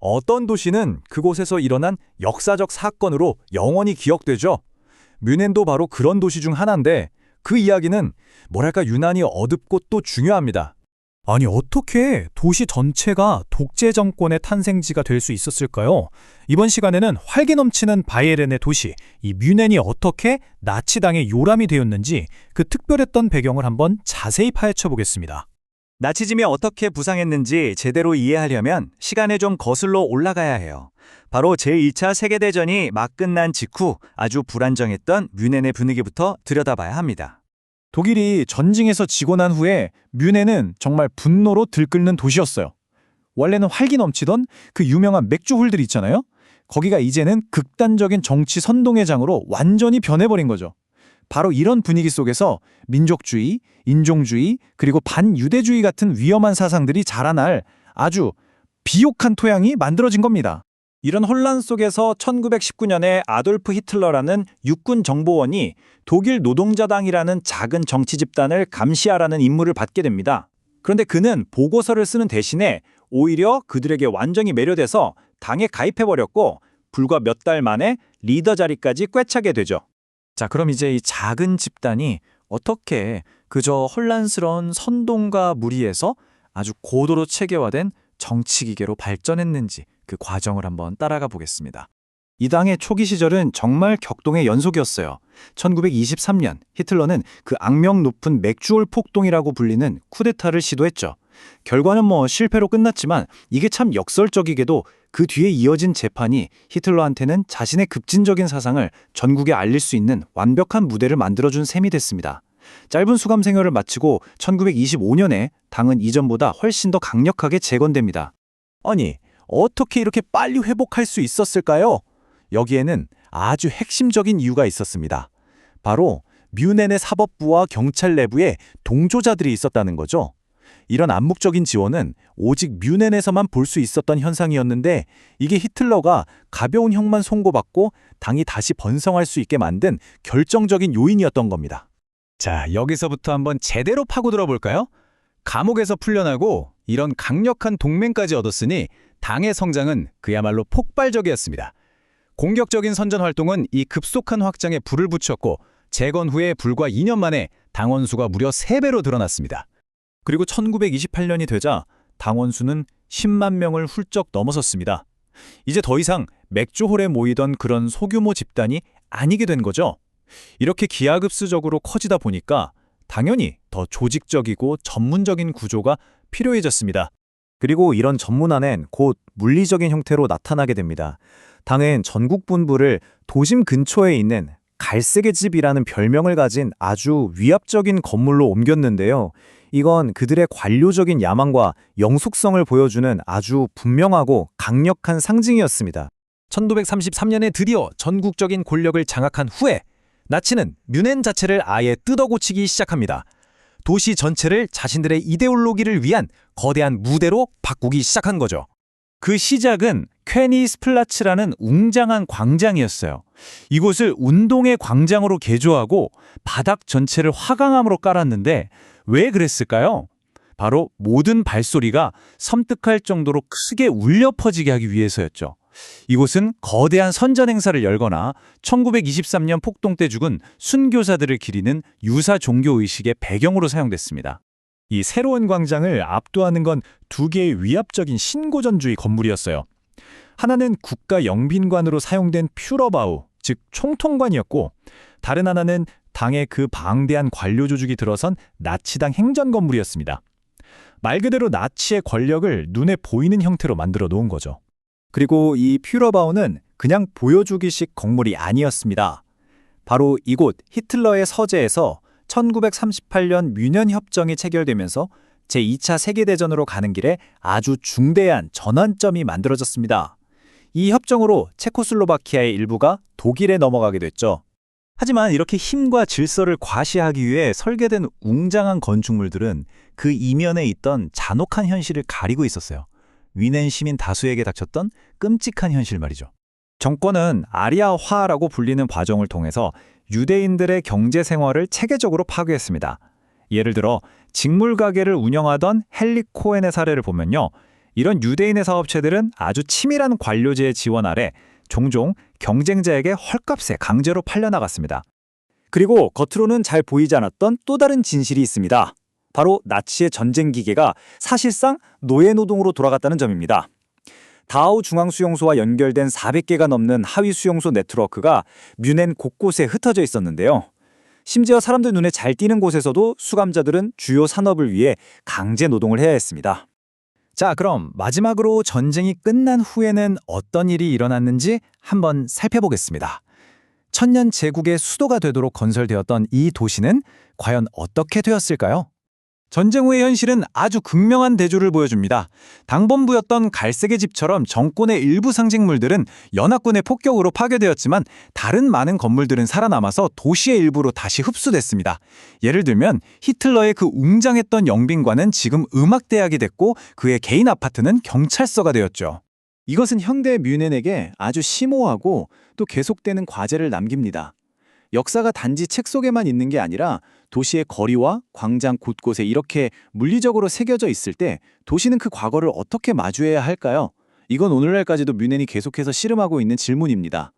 어떤 도시는 그곳에서 일어난 역사적 사건으로 영원히 기억되죠. 뮌헨도 바로 그런 도시 중 하나인데 그 이야기는 뭐랄까 유난히 어둡고 또 중요합니다. 아니, 어떻게 도시 전체가 독재 정권의 탄생지가 될 수 있었을까요? 이번 시간에는 활기 넘치는 바이에른의 도시, 이 뮌헨이 어떻게 나치당의 요람이 되었는지 그 특별했던 배경을 한번 자세히 파헤쳐 보겠습니다. 나치즘이 어떻게 부상했는지 제대로 이해하려면 시간에 좀 거슬러 올라가야 해요. 바로 제2차 세계대전이 막 끝난 직후 아주 불안정했던 뮌헨의 분위기부터 들여다봐야 합니다. 독일이 전쟁에서 지고 난 후에 뮌헨은 정말 분노로 들끓는 도시였어요. 원래는 활기 넘치던 그 유명한 맥주 홀들 있잖아요. 거기가 이제는 극단적인 정치 선동의 장으로 완전히 변해버린 거죠. 바로 이런 분위기 속에서 민족주의, 인종주의, 그리고 반유대주의 같은 위험한 사상들이 자라날 아주 비옥한 토양이 만들어진 겁니다. 이런 혼란 속에서 1919년에 아돌프 히틀러라는 육군 정보원이 독일 노동자당이라는 작은 정치 집단을 감시하라는 임무를 받게 됩니다. 그런데 그는 보고서를 쓰는 대신에 오히려 그들에게 완전히 매료돼서 당에 가입해버렸고 불과 몇 달 만에 리더 자리까지 꿰차게 되죠. 자, 그럼 이제 이 작은 집단이 어떻게 그저 혼란스러운 선동과 무리에서 아주 고도로 체계화된 정치기계로 발전했는지 그 과정을 한번 따라가 보겠습니다. 이 당의 초기 시절은 정말 격동의 연속이었어요. 1923년 히틀러는 그 악명 높은 맥주홀 폭동이라고 불리는 쿠데타를 시도했죠. 결과는 실패로 끝났지만 이게 참 역설적이게도 그 뒤에 이어진 재판이 히틀러한테는 자신의 급진적인 사상을 전국에 알릴 수 있는 완벽한 무대를 만들어준 셈이 됐습니다. 짧은 수감 생활을 마치고 1925년에 당은 이전보다 훨씬 더 강력하게 재건됩니다. 아니, 어떻게 이렇게 빨리 회복할 수 있었을까요? 여기에는 아주 핵심적인 이유가 있었습니다. 바로 뮌헨의 사법부와 경찰 내부에 동조자들이 있었다는 거죠. 이런 암묵적인 지원은 오직 뮌헨에서만 볼 수 있었던 현상이었는데 이게 히틀러가 가벼운 형만 송고받고 당이 다시 번성할 수 있게 만든 결정적인 요인이었던 겁니다. 자, 여기서부터 한번 제대로 파고들어 볼까요? 감옥에서 풀려나고 이런 강력한 동맹까지 얻었으니 당의 성장은 그야말로 폭발적이었습니다. 공격적인 선전 활동은 이 급속한 확장에 불을 붙였고 재건 후에 불과 2년 만에 당원 수가 무려 3배로 늘어났습니다. 그리고 1928년이 되자 당원 수는 10만 명을 훌쩍 넘어섰습니다. 이제 더 이상 맥주홀에 모이던 그런 소규모 집단이 아니게 된 거죠. 이렇게 기하급수적으로 커지다 보니까 당연히 더 조직적이고 전문적인 구조가 필요해졌습니다. 그리고 이런 전문화는 곧 물리적인 형태로 나타나게 됩니다. 당은 전국 본부를 도심 근처에 있는 갈색의 집이라는 별명을 가진 아주 위압적인 건물로 옮겼는데요. 이건 그들의 관료적인 야망과 영속성을 보여주는 아주 분명하고 강력한 상징이었습니다. 1933년에 드디어 전국적인 권력을 장악한 후에 나치는 뮌헨 자체를 아예 뜯어고치기 시작합니다. 도시 전체를 자신들의 이데올로기를 위한 거대한 무대로 바꾸기 시작한 거죠. 그 시작은 퀘니스플라츠라는 웅장한 광장이었어요. 이곳을 운동의 광장으로 개조하고 바닥 전체를 화강암으로 깔았는데 왜 그랬을까요? 바로 모든 발소리가 섬뜩할 정도로 크게 울려 퍼지게 하기 위해서였죠. 이곳은 거대한 선전 행사를 열거나 1923년 폭동 때 죽은 순교사들을 기리는 유사 종교의식의 배경으로 사용됐습니다. 이 새로운 광장을 압도하는 건 두 개의 위압적인 신고전주의 건물이었어요. 하나는 국가 영빈관으로 사용된 퓨러바우, 즉 총통관이었고 다른 하나는 당의 그 방대한 관료 조직이 들어선 나치당 행전 건물이었습니다. 말 그대로 나치의 권력을 눈에 보이는 형태로 만들어 놓은 거죠. 그리고 이 퓨러바우는 그냥 보여주기식 건물이 아니었습니다. 바로 이곳 히틀러의 서재에서 1938년 뮌헨 협정이 체결되면서 제2차 세계대전으로 가는 길에 아주 중대한 전환점이 만들어졌습니다. 이 협정으로 체코슬로바키아의 일부가 독일에 넘어가게 됐죠. 하지만 이렇게 힘과 질서를 과시하기 위해 설계된 웅장한 건축물들은 그 이면에 있던 잔혹한 현실을 가리고 있었어요. 뮌헨 시민 다수에게 닥쳤던 끔찍한 현실 말이죠. 정권은 아리아화라고 불리는 과정을 통해서 유대인들의 경제 생활을 체계적으로 파괴했습니다. 예를 들어 직물 가게를 운영하던 헨리 코엔의 사례를 보면요. 이런 유대인의 사업체들은 아주 치밀한 관료제의 지원 아래 종종 경쟁자에게 헐값에 강제로 팔려나갔습니다. 그리고 겉으로는 잘 보이지 않았던 또 다른 진실이 있습니다. 바로 나치의 전쟁 기계가 사실상 노예노동으로 돌아갔다는 점입니다. 다하우 중앙수용소와 연결된 400개가 넘는 하위 수용소 네트워크가 뮌헨 곳곳에 흩어져 있었는데요. 심지어 사람들 눈에 잘 띄는 곳에서도 수감자들은 주요 산업을 위해 강제 노동을 해야 했습니다. 자, 그럼 마지막으로 전쟁이 끝난 후에는 어떤 일이 일어났는지 한번 살펴보겠습니다. 천년 제국의 수도가 되도록 건설되었던 이 도시는 과연 어떻게 되었을까요? 전쟁 후의 현실은 아주 극명한 대조를 보여줍니다. 당본부였던 갈색의 집처럼 정권의 일부 상징물들은 연합군의 폭격으로 파괴되었지만 다른 많은 건물들은 살아남아서 도시의 일부로 다시 흡수됐습니다. 예를 들면 히틀러의 그 웅장했던 영빈관은 지금 음악대학이 됐고 그의 개인 아파트는 경찰서가 되었죠. 이것은 현대 뮌헨에게 아주 심오하고 또 계속되는 과제를 남깁니다. 역사가 단지 책 속에만 있는 게 아니라 도시의 거리와 광장 곳곳에 이렇게 물리적으로 새겨져 있을 때 도시는 그 과거를 어떻게 마주해야 할까요? 이건 오늘날까지도 뮌헨이 계속해서 씨름하고 있는 질문입니다.